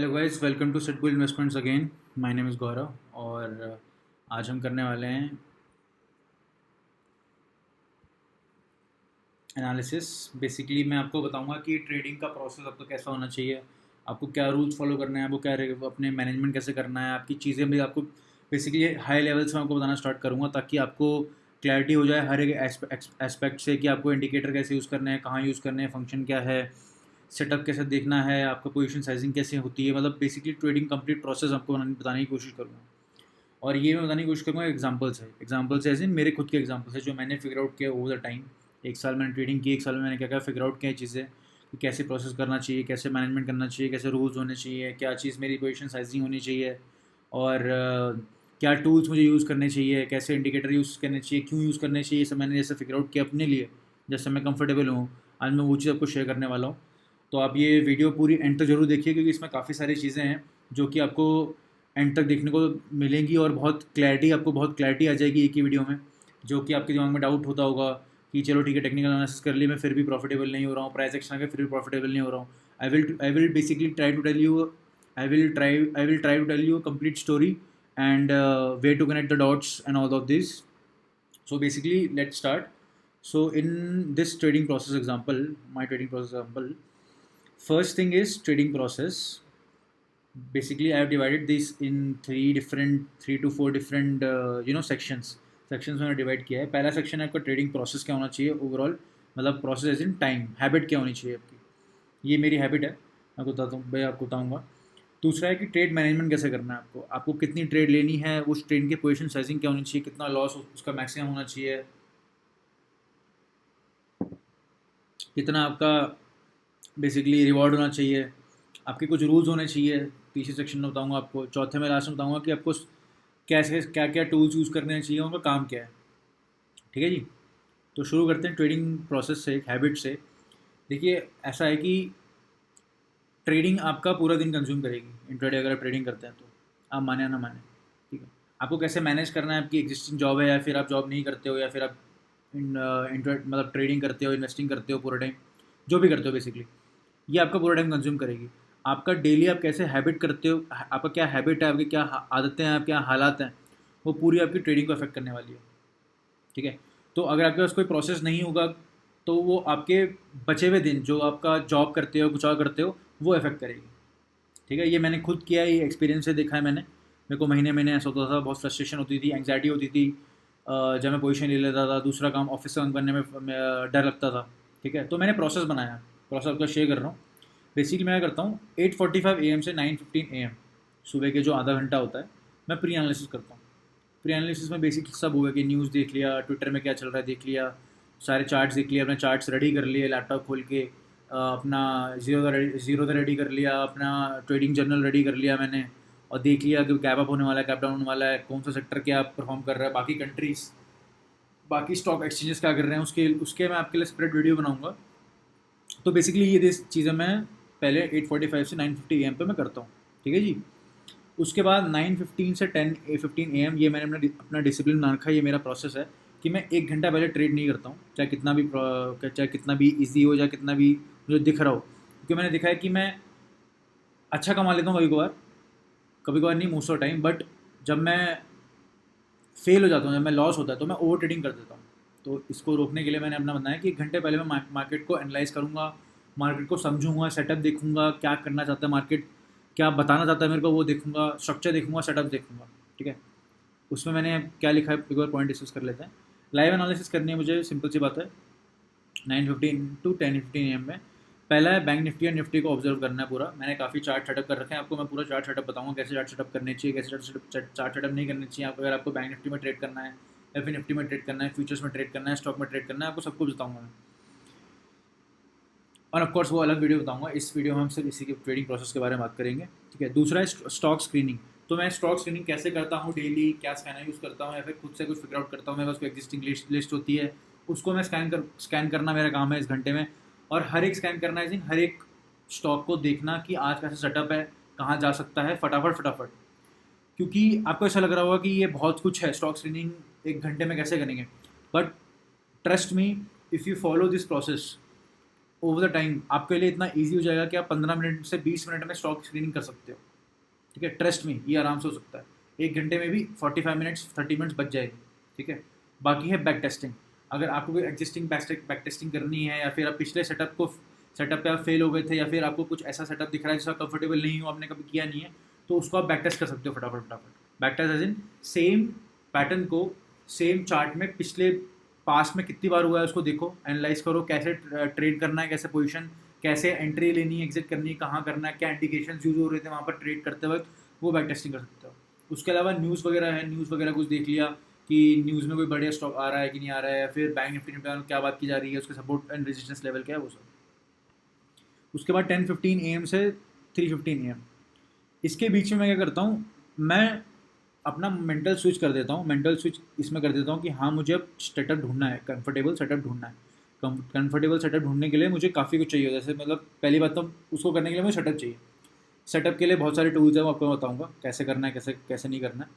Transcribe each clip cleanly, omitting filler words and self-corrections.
Hello guys, welcome to Setgul investments again. My name is Gaurav और आज हम करने वाले हैं एनालिसिस। बेसिकली मैं आपको बताऊंगा कि ट्रेडिंग का प्रोसेस आपका कैसा होना चाहिए, आपको क्या रूल्स फॉलो करना है, आपको क्या अपने मैनेजमेंट कैसे करना है, आपकी चीज़ें भी आपको बेसिकली हाई लेवल से मैं आपको बताना स्टार्ट करूँगा ताकि आपको क्लैरिटी हो जाए हर एक एस्पेक्ट से कि आपको इंडिकेटर कैसे यूज़ करने हैं, कहाँ यूज़ करने हैं, फंक्शन क्या है, सेटअप कैसे देखना है, आपका पोजीशन साइजिंग कैसे होती है। मतलब बेसिकली ट्रेडिंग कंप्लीट प्रोसेस आपको बताने की कोशिश करूँगा। और ये मैं बताने की कोशिश करूँगा एग्जाम्पल्स है एज इन मेरे खुद के एग्जाम्पल्स है जो मैंने फिगर आउट किया ओवर द टाइम। एक साल मैंने ट्रेडिंग की, एक साल में मैंने क्या क्या फिगर आउट किया चीज़ें कि कैसे प्रोसेस करना चाहिए, कैसे मैनेजमेंट करना चाहिए, कैसे रूल्स होने चाहिए, क्या चीज़ मेरी पोजीशन साइजिंग होनी चाहिए और क्या टूल्स मुझे यूज़ करने चाहिए, कैसे इंडिकेटर यूज़ करने चाहिए, क्यों यूज़ करने चाहिए। ये सब मैंने जैसे फिगर आउट किया अपने लिए, जैसे मैं कंफर्टेबल हूँ। आज मैं वो चीज़ आपको शेयर करने वाला हूँ। तो आप ये वीडियो पूरी एंड तक जरूर देखिए क्योंकि इसमें काफ़ी सारी चीज़ें हैं जो कि आपको एंड तक देखने को मिलेंगी और आपको बहुत क्लैरिटी आ जाएगी एक ही वीडियो में। जो कि आपके दिमाग में डाउट होता होगा कि चलो ठीक है, टेक्निकल एनालिसिस कर लिए, मैं फिर भी प्रॉफिटेबल नहीं हो रहा हूँ, प्राइस एक्शन आ गया फिर भी प्रॉफिटेबल नहीं हो रहा हूँ। I will basically try to tell you I will try to tell you complete story and where to connect the dots and all of this. So basically, let's start. So in this trading process example, my trading process example, first thing is trading process. Basically, I have divided this in three to four different sections. Sections मैंने divide किया है। पहला section है आपका trading process क्या होना चाहिए overall, मतलब process as in time, habit क्या होनी चाहिए आपकी। ये मेरी हैबिट है, मैं बताता हूँ भाई, आपको बताऊँगा। दूसरा है कि ट्रेड मैनेजमेंट कैसे करना है आपको कितनी ट्रेड लेनी है, उस ट्रेड के पोजीशन साइजिंग क्या होनी चाहिए, कितना लॉस उसका मैक्सिमम होना चाहिए, कितना आपका बेसिकली रिवॉर्ड होना चाहिए, आपके कुछ रूल्स होने चाहिए। तीसरे सेक्शन में बताऊंगा आपको। चौथे में लास्ट में बताऊंगा कि आपको कैसे क्या क्या टूल्स यूज़ करने चाहिए, उनका काम क्या है। ठीक है जी। तो शुरू करते हैं ट्रेडिंग प्रोसेस से, एक हैबिट से। देखिए, ऐसा है कि ट्रेडिंग आपका पूरा दिन कंज्यूम करेगी। इंट्राडे अगर आप ट्रेडिंग करते हैं तो आप माने या ना माने, ठीक है। आपको कैसे मैनेज करना है, आपकी एग्जिस्टिंग जॉब है या फिर आप जॉब नहीं करते हो या फिर आप मतलब ट्रेडिंग करते हो, इन्वेस्टिंग करते हो पूरा टाइम, जो भी करते हो बेसिकली, ये आपका पूरा टाइम कंज्यूम करेगी। आपका डेली आप कैसे हैबिट करते हो, आपका क्या हैबिट है, आपकी क्या आदतें हैं, आपके क्या हालात हैं, वो पूरी आपकी ट्रेडिंग को अफेक्ट करने वाली है। ठीक है। तो अगर आपके पास कोई प्रोसेस नहीं होगा तो वो आपके बचे हुए दिन जो आपका जॉब करते हो, कुछ और करते हो, वो अफेक्ट करेगी। ठीक है। ये मैंने खुद किया है, ये एक्सपीरियंस से देखा है मैंने। मेरे को महीने महीने ऐसा होता था, बहुत फ्रस्ट्रेशन होती थी, एंग्जाइटी होती थी जब मैं पोजीशन ले लेता था। दूसरा काम ऑफिस से काम करने में डर लगता था। ठीक है। तो मैंने प्रोसेस बनाया, प्रोसेस आपका शेयर कर रहा हूँ। बेसिकली मैं क्या करता हूँ, 8:45 AM से 9:15 AM सुबह के जो आधा घंटा होता है, मैं प्री एनालिसिस करता हूँ। प्री एनालिसिस में बेसिक सब हुआ कि न्यूज़ देख लिया, ट्विटर में क्या चल रहा है देख लिया, सारे चार्ट्स देख लिए, अपने चार्ट्स रेडी कर लिए लैपटॉप खोल के, अपना जीरो का रेडी कर लिया, अपना ट्रेडिंग जर्नल रेडी कर लिया मैंने, और देख लिया कि गैप अप होने वाला है, गैप डाउन होने वाला है, कौन सा सेक्टर क्या परफॉर्म कर रहा है, बाकी कंट्रीज़, बाकी स्टॉक एक्सचेंजेस क्या कर रहे हैं, उसके उसके मैं आपके लिए सेपरेट वीडियो बनाऊंगा। तो बेसिकली ये चीज़ें मैं पहले 8:45 से 9:50 AM पे मैं करता हूँ। ठीक है जी। उसके बाद 9:15 से 10:15 AM, ये मैंने अपना डिसिप्लिन बना रखा है। ये मेरा प्रोसेस है कि मैं 1 घंटा पहले ट्रेड नहीं करता हूँ, चाहे कितना भी ईजी हो, चाहे कितना भी मुझे दिख रहा हो। क्योंकि मैंने देखा है कि मैं अच्छा कमा लेता हूँ कभी कभार नहीं, मोस्ट ऑफ टाइम, बट जब मैं फेल हो जाता हूँ, जब मैं लॉस होता है तो मैं ओवर ट्रेडिंग कर देता हूँ। तो इसको रोकने के लिए मैंने अपना बताया कि 1 घंटे पहले मैं मार्केट को एनालाइज करूँगा, मार्केट को समझूंगा, सेटअप देखूंगा, क्या करना चाहता है मार्केट, क्या बताना चाहता है मेरे को, वो देखूंगा, स्ट्रक्चर देखूंगा, सेटअप देखूंगा। ठीक है। उसमें मैंने क्या लिखा है, एक बार पॉइंट डिस्कस कर लेते हैं। लाइव एनालिसिस करनी है मुझे, सिंपल सी बात है। 9:15 to 10:15 AM में पहला है बैंक निफ्टी और निफ्टी को ऑब्जर्व करना है पूरा। मैंने काफ़ी चार्ट सेटअप कर रखे हैं, आपको मैं पूरा चार्ट सेटअप बताऊंगा, कैसे चार्ट सेटअप करने चाहिए, कैसे चार्ट सेटअप नहीं करने चाहिए। अगर आपको बैंक निफ्टी में ट्रेड करना है या फिर निफ्टी में ट्रेड करना है, फ्यूचर्स में ट्रेड करना है, स्टॉक में ट्रेड करना है, आपको सब कुछ बताऊंगा मैं। और ऑफकोर्स वो अलग वीडियो बताऊंगा। इस वीडियो में हम सिर्फ इसी के ट्रेडिंग प्रोसेस के बारे में बात करेंगे। ठीक है। दूसरा है स्टॉक स्क्रीनिंग। तो मैं स्टॉक स्क्रीनिंग कैसे करता हूँ, डेली क्या स्कैनर यूज़ करता हूँ या फिर खुद से कुछ फिगर आउट करता हूँ। मेरे पास कोई एग्जिस्टिंग लिस्ट होती है, उसको मैं स्कैन करना मेरा काम है इस घंटे में। और हर एक स्कैन करना है, हर एक स्टॉक को देखना कि आज कैसा सेटअप है, कहाँ जा सकता है, फटाफट फटाफट। क्योंकि आपको ऐसा लग रहा होगा कि ये बहुत कुछ है, स्टॉक स्क्रीनिंग 1 घंटे में कैसे करेंगे, but trust me, if you follow this process, over the time आपके लिए इतना ईजी हो जाएगा कि आप 15 मिनट से 20 मिनट में स्टॉक स्क्रीनिंग कर सकते हो। ठीक है, ट्रस्ट में ये आराम से हो सकता है। 1 घंटे में भी 45 मिनट्स 30 मिनट्स बच जाएगी। ठीक है, बाकी है बैक टेस्टिंग। अगर आपको कोई एग्जिस्टिंग बैक टेस्टिंग करनी है, या फिर आप पिछले सेटअप पे आप फेल हो गए थे, या फिर आपको कुछ ऐसा सेटअप दिख रहा है जिसका कंफर्टेबल नहीं हो, आपने कभी किया नहीं है, तो उसको आप बैक टेस्ट कर सकते हो फटाफट। Back test as in same pattern को सेम चार्ट में पिछले पास्ट में कितनी बार हुआ है उसको देखो, एनालाइज करो, कैसे ट्रेड करना है, कैसे पोजीशन, कैसे एंट्री लेनी है, एग्जिट करनी है, कहाँ करना है, क्या इंडिकेशन यूज हो रहे थे वहाँ पर ट्रेड करते वक्त, वो बैक टेस्टिंग कर सकते हो। उसके अलावा न्यूज़ वगैरह है, न्यूज़ वगैरह कुछ देख लिया कि न्यूज़ में कोई बढ़िया स्टॉक आ रहा है कि नहीं आ रहा है, या फिर बैंक निफ्टी में क्या बात की जा रही है, उसके सपोर्ट एंड रेजिस्टेंस लेवल क्या है, वो सब। उसके बाद 10:15 AM से 3:15 AM, इसके बीच में मैं क्या करता हूँ, मैं अपना मेंटल स्विच कर देता हूँ। मेंटल स्विच इसमें कर देता हूँ कि हाँ, मुझे अब सेटअप ढूंढना है, कंफर्टेबल सेटअप ढूंढना है। कंफर्टेबल सेटअप ढूंढने के लिए मुझे काफ़ी कुछ चाहिए। जैसे मतलब पहली बात तो उसको करने के लिए मुझे सेटअप चाहिए। सेटअप के लिए बहुत सारे टूल्स हैं, वो आपको बताऊँगा कैसे करना है, कैसे कैसे नहीं करना है।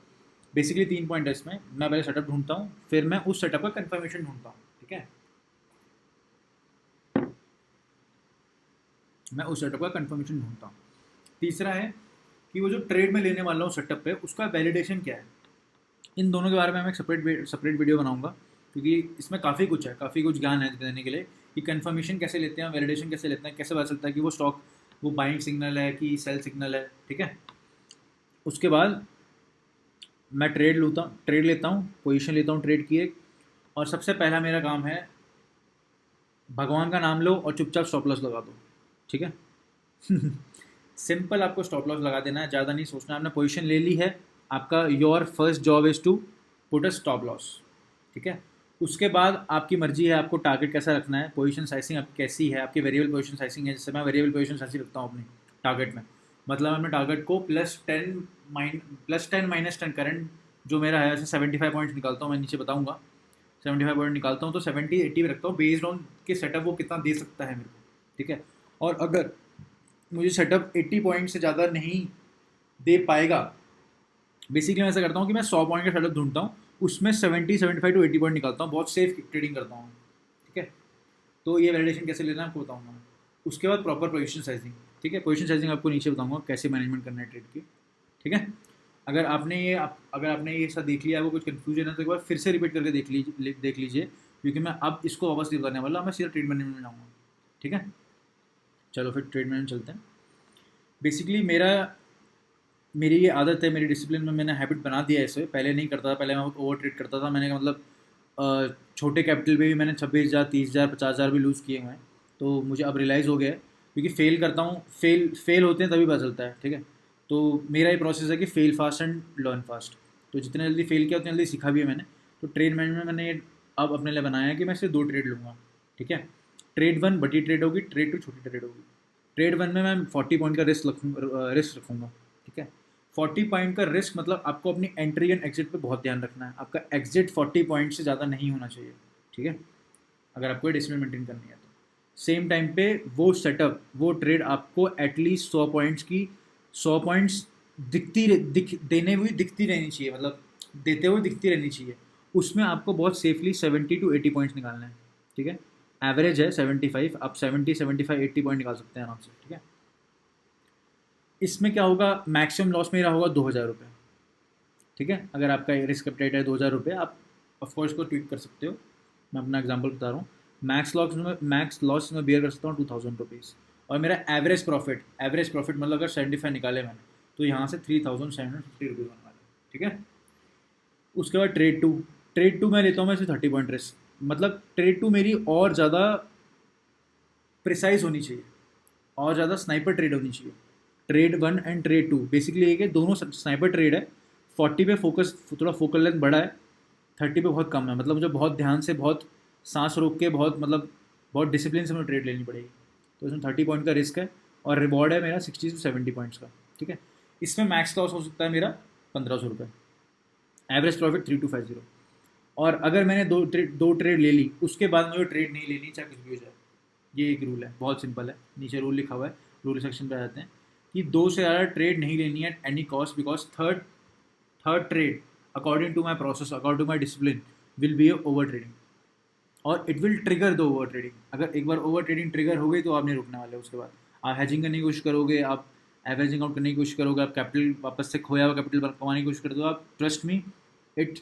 बेसिकली 3 पॉइंट है इसमें। मैं पहले सेटअप ढूंढता हूँ, फिर मैं उस सेटअप का कन्फर्मेशन ढूंढता हूँ। ठीक है, मैं उस सेटअप का कन्फर्मेशन ढूंढता हूँ। तीसरा है कि वो जो ट्रेड में लेने वाला हूँ सेटअप पे, उसका वैलिडेशन क्या है। इन दोनों के बारे में मैं एक सेपरेट वीडियो बनाऊंगा, क्योंकि इसमें काफ़ी कुछ है, काफ़ी कुछ ज्ञान है देने के लिए कि कंफर्मेशन कैसे लेते हैं, वैलिडेशन कैसे लेते हैं, कैसे पता चलता है कि वो स्टॉक वो बाइंग सिग्नल है कि सेल सिग्नल है। ठीक है, उसके बाद मैं ट्रेड लेता हूँ, पोजीशन लेता हूँ ट्रेड की एक। और सबसे पहला मेरा काम है, भगवान का नाम लो और चुपचाप स्टॉप लॉस लगा दो। ठीक है सिंपल, आपको स्टॉप लॉस लगा देना है, ज़्यादा नहीं सोचना। आपने पोजीशन ले ली है, आपका your first job is to put a stop loss. ठीक है, उसके बाद आपकी मर्जी है आपको टारगेट कैसा रखना है, पोजीशन साइजिंग आपकी कैसी है, आपकी वेरिएबल पोजीशन साइजिंग है। जैसे मैं वेरिएबल पोजीशन साइजिंग रखता हूँ अपनी टारगेट में, मतलब मैं टारगेट को +10 -10 करंट जो मेरा है, ऐसे 75 पॉइंट्स निकालता हूँ, मैं नीचे बताऊँगा। 75 पॉइंट निकालता हूँ तो 70-80 पे रखता हूँ, बेस्ड ऑन कि सेटअप वो कितना दे सकता है मेरे को। ठीक है, और अगर मुझे सेटअप 80 पॉइंट से ज़्यादा नहीं दे पाएगा, बेसिकली मैं ऐसा करता हूँ कि मैं 100 पॉइंट का सेटअप ढूंढता हूँ, उसमें 75 टू 80 पॉइंट निकालता हूँ, बहुत सेफ ट्रेडिंग करता हूँ। ठीक है, तो ये वैलिडेशन कैसे लेना है आपको बताऊँगा मैं। उसके बाद प्रॉपर पोजीशन साइजिंग। ठीक है, पोजीशन साइजिंग आपको नीचे बताऊँगा कैसे मैनेजमेंट करना है ट्रेड की। ठीक है, अगर आपने ये सब देख लिया है, वो कुछ कन्फ्यूजन है तो एक बार फिर से रिपीट करके देख लीजिए, क्योंकि मैं अब इसको वापस नहीं करने वाला, मैं सीधा ट्रेड मैनेजमेंट में जाऊँगा। ठीक है, चलो फिर ट्रेड मैनेजमेंट चलते हैं। बेसिकली मेरी ये आदत है, मेरी डिसिप्लिन में मैंने हैबिट बना दिया है इसे। पहले नहीं करता था, पहले मैं ओवर ट्रेड करता था। मैंने मतलब छोटे कैपिटल पे भी मैंने 26,000 30,000 50,000 भी लूज़ किए हुए हैं। तो मुझे अब रियलाइज़ हो गया है, क्योंकि फेल करता हूँ, फेल होते हैं तभी पता चलता है। ठीक है, तो मेरा ये प्रोसेस है कि fail fast and learn fast. तो जितने जल्दी फेल किया उतनी जल्दी सीखा भी है मैंने। तो ट्रेड मैनेजमेंट में मैंने अब अपने लिए बनाया है कि मैं सिर्फ 2 ट्रेड लूँगा। ठीक है, ट्रेड 1 बड़ी ट्रेड होगी, ट्रेड 2 छोटी ट्रेड होगी। ट्रेड 1 में मैं 40 पॉइंट का रिस्क रखूँगा। ठीक है, 40 पॉइंट का रिस्क मतलब आपको अपनी एंट्री एंड एग्जिट पे बहुत ध्यान रखना है। आपका एग्जिट 40 पॉइंट से ज़्यादा नहीं होना चाहिए। ठीक है, अगर आपको डिसिप्लिन मेंटेन करनी है तो। सेम टाइम पे वो सेटअप, वो ट्रेड आपको एटलीस्ट 100 पॉइंट्स की 100 पॉइंट्स देने हुई दिखती रहनी चाहिए, मतलब देते हुए दिखती रहनी चाहिए। उसमें आपको बहुत सेफली 70 टू 80 पॉइंट्स निकालना है। ठीक है, एवरेज है 75, आप 70 75 80 पॉइंट निकाल सकते हैं आराम से। ठीक है, इसमें क्या होगा, मैक्सिमम लॉस मेरा होगा 2,000 रुपये। ठीक है, अगर आपका रिस्क एपेटाइट है 2,000 रुपये, आप ऑफकोर्स को ट्वीट कर सकते हो। मैं अपना एग्जांपल बता रहा हूँ। मैक्स लॉस में बियर कर सकता हूँ 2,000 रुपीज़। और मेरा एवरेज प्रॉफिट मतलब अगर 75 निकाले मैंने, तो यहाँ से 3,750 रुपीज़ बनने वाले। ठीक है, उसके बाद ट्रेड टू मैं लेता हूँ मैं इसे 30 पॉइंट रिस्क। मतलब ट्रेड टू मेरी और ज़्यादा प्रिसाइज होनी चाहिए, और ज़्यादा स्नाइपर ट्रेड होनी चाहिए। ट्रेड 1 एंड ट्रेड 2 बेसिकली एक है, दोनों स्नाइपर ट्रेड है। 40 पे फोकस, थोड़ा फोकल लेंथ बड़ा है, 30 पे बहुत कम है। मतलब मुझे बहुत ध्यान से, बहुत सांस रोक के, बहुत डिसिप्लिन से मुझे ट्रेड लेनी पड़ेगी। तो इसमें 30 पॉइंट का रिस्क है, और रिवॉर्ड है मेरा 60 से 70 पॉइंट्स का। ठीक है, इसमें मैक्स लॉस हो सकता है मेरा 1,500 रुपये, एवरेज प्रॉफिट 3250। और अगर मैंने दो ट्रेड ले ली, उसके बाद मुझे ट्रेड नहीं लेनी, चाहे कुछ भी हो जाए। ये एक रूल है, बहुत सिंपल है, नीचे रूल लिखा हुआ है, रूल सेक्शन पे आ जाते हैं कि 2 से ज़्यादा ट्रेड नहीं लेनी है at any cost, because third trade according to my process, according to my discipline, will be over trading. और it will trigger the over trading. अगर एक बार ओवर ट्रेडिंग ट्रिगर हो गई तो आप नहीं रुकने वाले। उसके बाद आप हैजिंग करने की कोशिश करोगे, आप एवरेजिंग आउट करने की कोशिश करोगे, आप कैपिटल वापस से खोया हुआ कैपिटल कमाने की कोशिश करते हो। आप trust me, it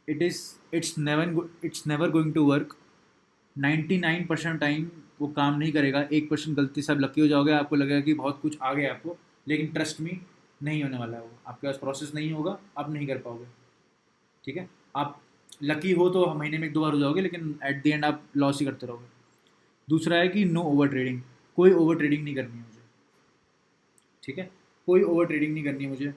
it is it's never going to work. 99% time वो काम नहीं करेगा। 1% गलती से आप लकी हो जाओगे, आपको लगेगा कि बहुत कुछ आ गया आपको, लेकिन ट्रस्ट मी नहीं होने वाला है। वो आपके पास प्रोसेस नहीं होगा, आप नहीं कर पाओगे। ठीक है, आप लकी हो तो महीने में 1-2 बार हो जाओगे, लेकिन एट द एंड आप लॉस ही करते रहोगे। दूसरा है कि नो ओवर ट्रेडिंग। कोई ओवर ट्रेडिंग नहीं करनी है मुझे। ठीक है, कोई ओवर ट्रेडिंग नहीं करनी है मुझे।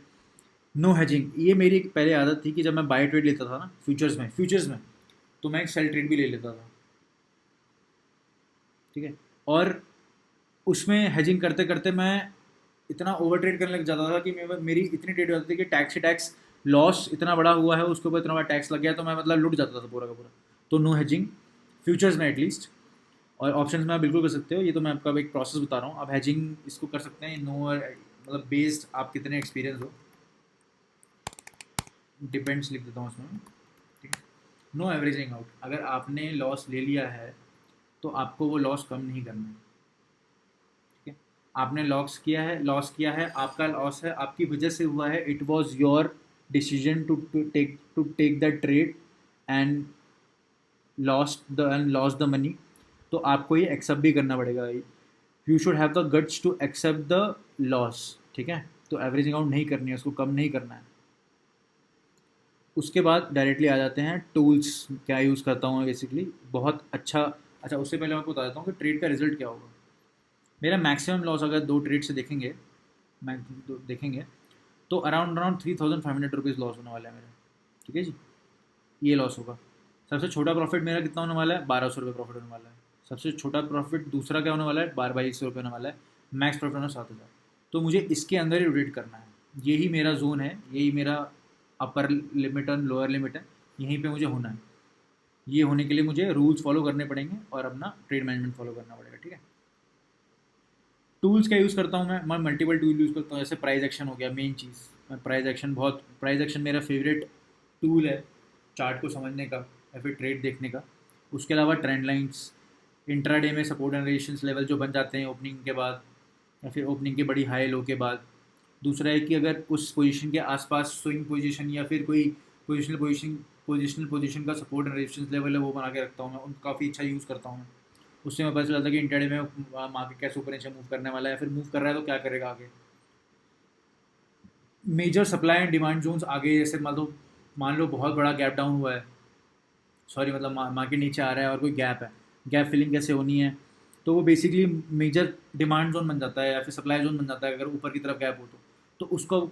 नो हैजिंग, ये मेरी एक पहले आदत थी कि जब मैं बाय ट्रेड लेता था ना फ्यूचर्स में तो मैं एक सेल ट्रेड भी ले लेता था। ठीक है, और उसमें हेजिंग करते करते मैं इतना ओवर ट्रेड करने लग जाता था कि मेरी इतनी ट्रेड हो जाती थी कि टैक्स ही टैक्स लॉस इतना बड़ा हुआ है, उसके ऊपर इतना बड़ा टैक्स लग गया, तो मैं मतलब लुट जाता था पूरा का पूरा। तो नो हेजिंग फ्यूचर्स में एटलीस्ट। और ऑप्शंस में आप बिल्कुल कर सकते हो, ये तो मैं आपका एक प्रोसेस बता रहा हूँ। आप हेजिंग इसको कर सकते हैं नो, मतलब बेस्ड आप कितने एक्सपीरियंस हो, डिपेंड्स लिख देता हूँ उसमें। ठीक है, नो एवरेजिंग आउट। अगर आपने लॉस ले लिया है तो आपको वो लॉस कम नहीं करना है। ठीक है, आपने लॉस किया है, आपका लॉस है, आपकी वजह से हुआ है, it was your decision to take the trade and loss the money. तो आपको ये एक्सेप्ट भी करना पड़ेगा। You should have the guts to accept the loss. ठीक है, तो एवरेजिंग आउट नहीं करनी है, उसको कम नहीं करना है। उसके बाद डायरेक्टली आ जाते हैं टूल्स क्या यूज़ करता हूँ मैं बेसिकली। बहुत अच्छा उससे पहले मैं आपको बता देता हूँ कि ट्रेड का रिजल्ट क्या होगा। मेरा मैक्सिमम लॉस अगर 2 ट्रेड से देखेंगे तो अराउंड 3500 रुपीज़ लॉस होने वाला है मेरा। ठीक है जी, ये लॉस होगा। सबसे छोटा प्रॉफिट मेरा कितना होने वाला है, 1200 रुपये प्रॉफिट होने वाला है। सबसे छोटा प्रॉफिट दूसरा क्या होने वाला है, 2200 रुपये होने वाला है। मैक्स प्रॉफिट होना 7000। तो मुझे इसके अंदर ही रोटेट करना है। यही मेरा जोन है, यही मेरा अपर लिमिट और लोअर लिमिट है, यहीं पे मुझे होना है। ये होने के लिए मुझे रूल्स फॉलो करने पड़ेंगे और अपना ट्रेड मैनेजमेंट फॉलो करना पड़ेगा। ठीक है, टूल्स क्या यूज़ करता हूँ मैं मल्टीपल टूल यूज़ करता हूँ। जैसे प्राइस एक्शन हो गया, मेन चीज़। मैं प्राइस एक्शन मेरा फेवरेट टूल है चार्ट को समझने का या फिर ट्रेड देखने का। उसके अलावा ट्रेंड लाइंस, इंट्राडे में सपोर्ट एंड रेजिस्टेंस लेवल जो बन जाते हैं ओपनिंग के बाद या फिर ओपनिंग की बड़ी हाई लो के बाद। दूसरा है कि अगर उस पोजीशन के आसपास स्विंग पोजीशन या फिर कोई पोजीशन का सपोर्ट एंड रेजिस्टेंस लेवल है, वो बना के रखता हूँ मैं। उनका काफ़ी अच्छा यूज़ करता हूँ मैं। उससे मैं पता चलता है कि इंट्राडे में मार्केट कैसे ऊपर नीचे मूव करने वाला है, फिर मूव कर रहा है तो क्या करेगा आगे। Major supply and demand zones आगे, जैसे मान लो बहुत बड़ा गैप डाउन हुआ है, सॉरी मतलब मार्केट नीचे आ रहा है और कोई गैप है, गैप फिलिंग कैसे होनी है, तो वो बेसिकली मेजर डिमांड जोन बन जाता है या फिर सप्लाई जोन बन जाता है अगर ऊपर की तरफ गैप हो तो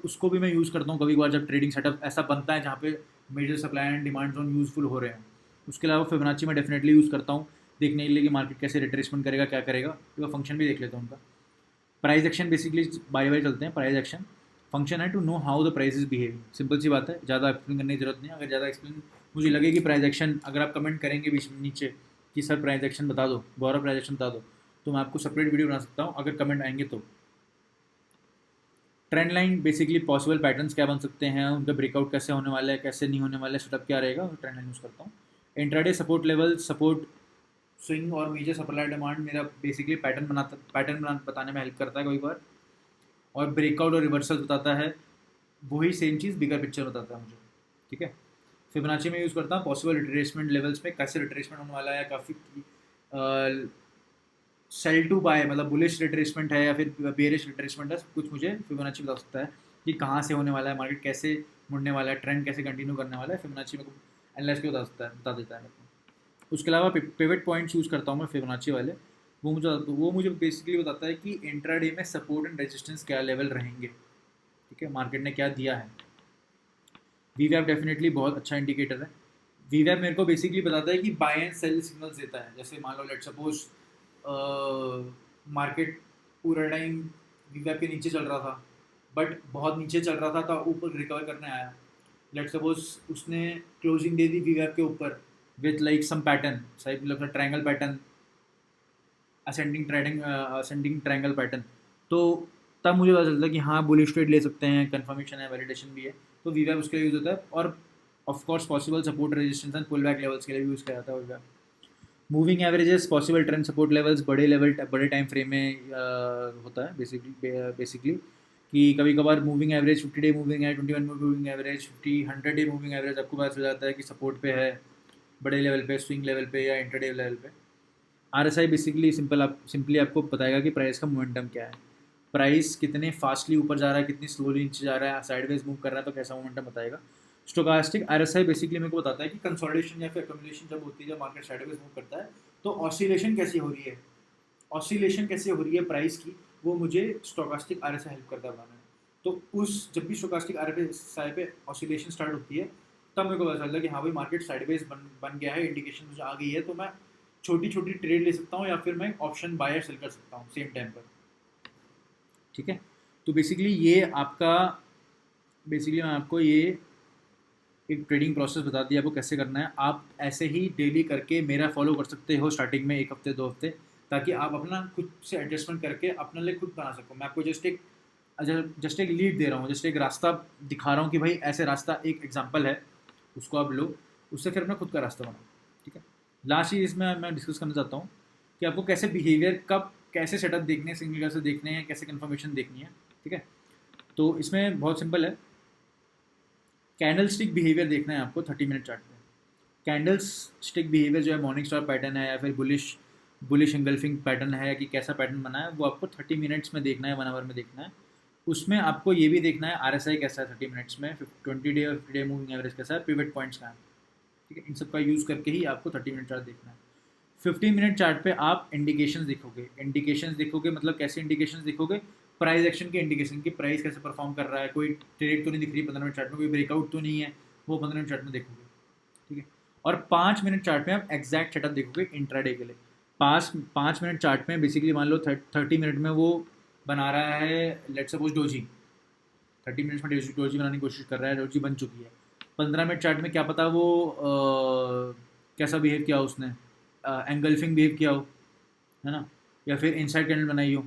उसको भी मैं यूज़ करता हूँ कभी कभार जब ट्रेडिंग सेटअप ऐसा बनता है जहाँ पे major supply and demand zone useful हो रहे हैं। उसके अलावा फिबोनाची में डेफिनेटली यूज़ करता हूँ देखने के लिए कि मार्केट कैसे रिट्रेसमेंट करेगा, क्या करेगा। तो फंक्शन भी देख लेता हूँ उनका। प्राइस एक्शन बेसिकली बारी बारी चलते हैं। प्राइस एक्शन फंक्शन है to know how the price is behaving. Simple सी बात है, ज़्यादा एक्सप्लेन करने की जरूरत नहीं है। अगर ज़्यादा एक्सप्लेन मुझे लगे कि प्राइस एक्शन, अगर आप कमेंट करेंगे बीच में नीचे कि सर प्राइस एक्शन बता दो, गौरव प्राइस एक्शन बता दो, तो मैं आपको सेपरेट वीडियो बना सकता हूँ अगर कमेंट आएंगे तो। Trend line basically possible patterns क्या बन सकते हैं, उनका ब्रेकआउट कैसे होने वाला है, कैसे नहीं होने वाला है, सेटअप क्या रहेगा, ट्रेंड लाइन यूज़ करता हूँ। Intraday support level, support swing और मेजर सप्लाई डिमांड मेरा बेसिकली पैटर्न बताने में हेल्प करता है कई बार। और ब्रेकआउट और रिवर्सल बताता है, वही सेम चीज़ बिगर पिक्चर बताता है मुझे। ठीक है, फिबोनाची में यूज़ करता हूँ पॉसिबल रिट्रेसमेंट लेवल्स में, कैसे रिट्रेसमेंट होने वाला है, काफ़ी सेल टू बाय मतलब बुलिश रिट्रेसमेंट है या फिर बेरिश रिट्रेसमेंट है, सब कुछ मुझे फिबोनाची बता सकता है कि कहाँ से होने वाला है, मार्केट कैसे मुड़ने वाला है, ट्रेंड कैसे कंटिन्यू करने वाला है। फिबोनाची मेरे को एनालाइज के बता देता है मेरे को। उसके अलावा पिवट पॉइंट्स यूज़ करता हूँ मैं फिबोनाची वाले। वो मुझे बेसिकली बताता है कि इंट्राडे में सपोर्ट एंड रेजिस्टेंस क्या लेवल रहेंगे। ठीक है, मार्केट ने क्या दिया है। वीवैप डेफिनेटली बहुत अच्छा इंडिकेटर है। वीवैप मेरे को बेसिकली बताता है कि बाय एंड सेल सिग्नल्स देता है। जैसे मान लो लेट सपोज मार्केट पूरा टाइम वीवैप के नीचे चल रहा था, बट बहुत नीचे चल रहा था तो ऊपर रिकवर करने आया। लेट सपोज उसने क्लोजिंग दे दी वीवैप के ऊपर विथ लाइक सम पैटर्न, सही मतलब triangle pattern, ascending triangle pattern, तो तब मुझे पता चलता है कि हाँ बुलिश ट्रेड ले सकते हैं, कंफर्मेशन है, वैलिडेशन भी है। तो वीवैप उसके लिए यूज़ होता है। और of course possible support resistance and pull back levels के लिए भी यूज़ किया जाता है वीवैप। Moving averages, possible trend support levels, बड़े टाइम फ्रेम में होता है बेसिकली कि कभी कभार मूविंग एवरेज 50 डे मूविंग है, 21 moving average, 100 day moving average आपको पता चल जाता है कि सपोर्ट पे है, बड़े लेवल पे, स्विंग लेवल पे या इंटरडे लेवल पे। RSI बेसिकली सिंपली आपको बताएगा कि प्राइस का मोमेंटम क्या है, प्राइस कितने फास्टली ऊपर जा रहा है, कितनी स्लोली नीचे जा रहा है, साइडवेज मूव कर रहा है तो कैसा मोमेंटम बताएगा। स्टोकास्टिक RSI बेसिकली मेरे को बताता है कि कंसोलिडेशन या फिर एक्यूमुलेशन जब होती है, जब मार्केट साइडवेज मूव करता है तो ऑसिलेशन कैसी हो रही है, प्राइस की, वो मुझे स्टोकास्टिक RSI हेल्प करता है बनाने में। तो जब भी स्टोकास्टिक RSI पे ऑसिलेशन स्टार्ट होती है तब मेरे को पता चलता है कि हाँ भाई मार्केट साइडवेज बन गया है, इंडिकेशन मुझे आ गई है, तो मैं छोटी छोटी ट्रेड ले सकता हूँ या फिर मैं ऑप्शन बाय सेल कर सकता हूँ सेम टाइम पर। ठीक है, तो बेसिकली मैं आपको ये एक ट्रेडिंग प्रोसेस बता दिया आपको कैसे करना है। आप ऐसे ही डेली करके मेरा फॉलो कर सकते हो स्टार्टिंग में 1 हफ्ते 2 हफ्ते, ताकि आप अपना खुद से एडजस्टमेंट करके अपने लिए खुद बना सको। मैं आपको जस्ट एक लीड दे रहा हूँ, जस्ट एक रास्ता दिखा रहा हूँ कि भाई ऐसे रास्ता, एक एग्जाम्पल है, उसको आप लो, उससे फिर अपना खुद का रास्ता बनाओ। ठीक है, लास्ट चीज़ इसमें मैं डिस्कस करना चाहता हूँ कि आपको कैसे बिहेवियर, कब कैसे सेटअप देखने हैं, सिंगल कैसे देखने हैं, कैसे कन्फर्मेशन देखनी है। ठीक है, तो इसमें बहुत सिंपल है, कैंडल स्टिक बिहेवियर देखना है आपको 30 मिनट चार्ट पे। कैंडल स्टिक बिहेवियर जो है मॉर्निंग स्टार पैटर्न है या फिर बुलिश इंगल्फिंग पैटर्न है कि कैसा पैटर्न बना है, वो आपको 30 मिनट्स में देखना है, 1 आवर में देखना है। उसमें आपको ये भी देखना है RSI कैसा है 30 मिनट्स में, 20 डे और 50 डे मूविंग एवरेज कैसा है, पिवट पॉइंट्स का है। ठीक है, इन सब का यूज़ करके ही आपको 30 मिनट चार्ट देखना है। 15 मिनट चार्ट पे आप इंडिकेशंस देखोगे मतलब कैसे इंडिकेशंस देखोगे, प्राइस एक्शन के इंडिकेशन की, प्राइस कैसे परफॉर्म कर रहा है, कोई ट्रेड तो नहीं दिख रही 15 मिनट चार्ट में, कोई ब्रेकआउट तो नहीं है, वो 15 मिनट चार्ट में देखोगे। ठीक है, और 5 मिनट चार्ट में आप एग्जैक्ट सेटअप देखोगे इंट्राडे के लिए। 5 मिनट चार्ट में बेसिकली मान लो 30 मिनट में वो बना रहा है, लेट सपोज डोजी, 30 मिनट्स में डोजी बनाने की कोशिश कर रहा है, डोजी बन चुकी है। 15 मिनट चार्ट में क्या पता वो कैसा बिहेव किया उसने, एंगल्फिंग बिहेव किया हो, है ना, या फिर इनसाइड कैंडल बनाई हो,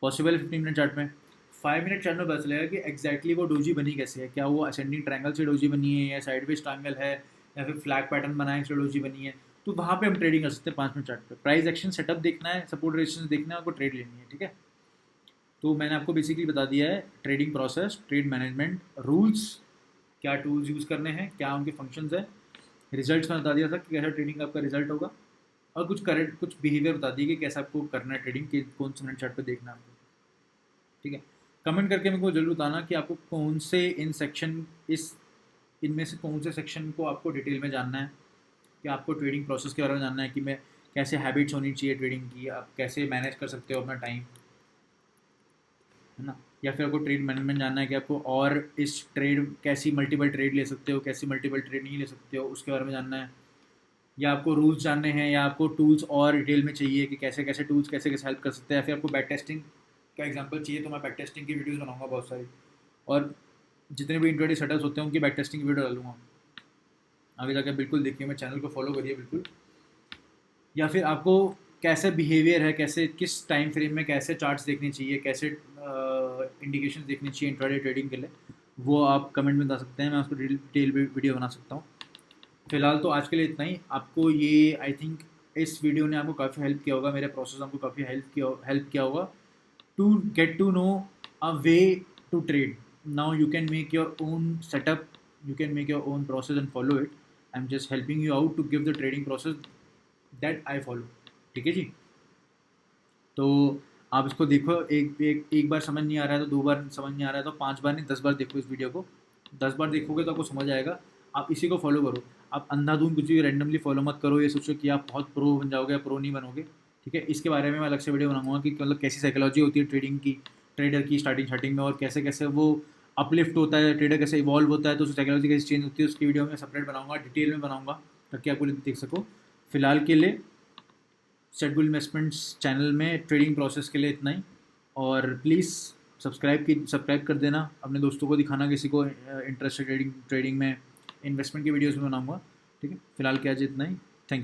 पॉसिबल 15 मिनट चार्ट में। 5 मिनट चार्ट में पता चलेगा कि एग्जैक्टली वो डोजी बनी कैसे है, क्या वो असेंडिंग ट्रायंगल से डोजी बनी है या साइडवेज ट्रायंगल है या फिर फ्लैग पैटर्न बना है इसलिए डोजी बनी है, तो वहाँ पे हम ट्रेडिंग कर सकते हैं 5 मिनट चार्ट पे। प्राइस एक्शन सेटअप देखना है, सपोर्ट रेजिस्टेंस देखना है, आपको ट्रेड लेनी है। ठीक है, तो मैंने आपको बेसिकली बता दिया है trading process, trade management rules, क्या टूल्स यूज़ करने हैं, क्या उनके फंक्शंस है, रिजल्ट्स में बता दिया था कि कैसा ट्रेडिंग का आपका रिजल्ट होगा, और कुछ बिहेवियर बता दिए कि कैसे आपको करना है ट्रेडिंग, कि कौन से मिनट चार्ट पे देखना है आपको। ठीक है, कमेंट करके मेरे को जरूर बताना कि आपको इनमें से कौन से सेक्शन को आपको डिटेल में जानना है, कि आपको ट्रेडिंग प्रोसेस के बारे में जानना है कि मैं कैसे हैबिट्स होनी चाहिए ट्रेडिंग की, आप कैसे मैनेज कर सकते हो अपना टाइम, है ना, या फिर आपको ट्रेड मैनेजमेंट जानना है कि आपको और इस ट्रेड कैसी मल्टीपल ट्रेड ले सकते हो, कैसी मल्टीपल ट्रेड नहीं ले सकते हो, उसके बारे में जानना है, या आपको रूल्स जानने हैं, या आपको टूल्स और डिटेल में चाहिए कि कैसे कैसे टूल्स कैसे कैसे हेल्प कर सकते हैं, या फिर आपको बैक टेस्टिंग का एग्जांपल चाहिए तो मैं बैक टेस्टिंग की वीडियोस बनाऊंगा बहुत सारी, और जितने भी इंट्राडे सेटअप्स होते हैं उनकी बैक टेस्टिंग की वीडियो डालूंगा आगे जाकर। बिल्कुल देखिए, मैं चैनल को फॉलो करिए बिल्कुल। या फिर आपको कैसे बिहेवियर है, कैसे किस टाइम फ्रेम में कैसे चार्ट्स देखने चाहिए, कैसे इंडिकेशन देखनी चाहिए इंट्राडे ट्रेडिंग के लिए, वो आप कमेंट में बता सकते हैं, मैं उसको डिटेल वीडियो बना सकता हूँ। फिलहाल तो आज के लिए इतना ही। आपको ये आई थिंक इस वीडियो ने आपको काफ़ी हेल्प किया होगा, मेरे प्रोसेस आपको काफ़ी हेल्प किया होगा to get to know a way to trade. Now you can make your own setup, you can make your own process and follow it. I'm just helping you out to give the trading process that I follow. ठीक है जी, तो आप इसको देखो, एक बार समझ नहीं आ रहा है तो 2 बार समझ नहीं आ रहा है तो 5 बार नहीं 10 बार देखो इस वीडियो को। 10 बार देखोगे तो आपको समझ आएगा। आप इसी को फॉलो करो, आप अंधाधुंध कुछ भी रैंडमली फॉलो मत करो, ये सोचो कि आप बहुत प्रो बन जाओगे या प्रो नहीं बनोगे। ठीक है, इसके बारे में मैं अलग से वीडियो बनाऊंगा कि मतलब कैसी साइकोलॉजी होती है ट्रेडिंग की, ट्रेडर की स्टार्टिंग में, और कैसे कैसे वो अपलिफ्ट होता है, ट्रेडर कैसे इवॉल्व होता है, तो उसकी साइकोलॉजी कैसे चेंज होती है, उसकी वीडियो में सेपरेट बनाऊंगा, डिटेल में बनाऊंगा ताकि आप पूरी देख सको। फिलहाल के लिए सेट इन्वेस्टमेंट्स चैनल में ट्रेडिंग प्रोसेस के लिए इतना ही, और प्लीज़ सब्सक्राइब कर देना, अपने दोस्तों को दिखाना, किसी को इंटरेस्ट है ट्रेडिंग में, इन्वेस्टमेंट की वीडियोज़ में बनाऊंगा। ठीक है, फिलहाल के आज इतना ही। Thank you so much.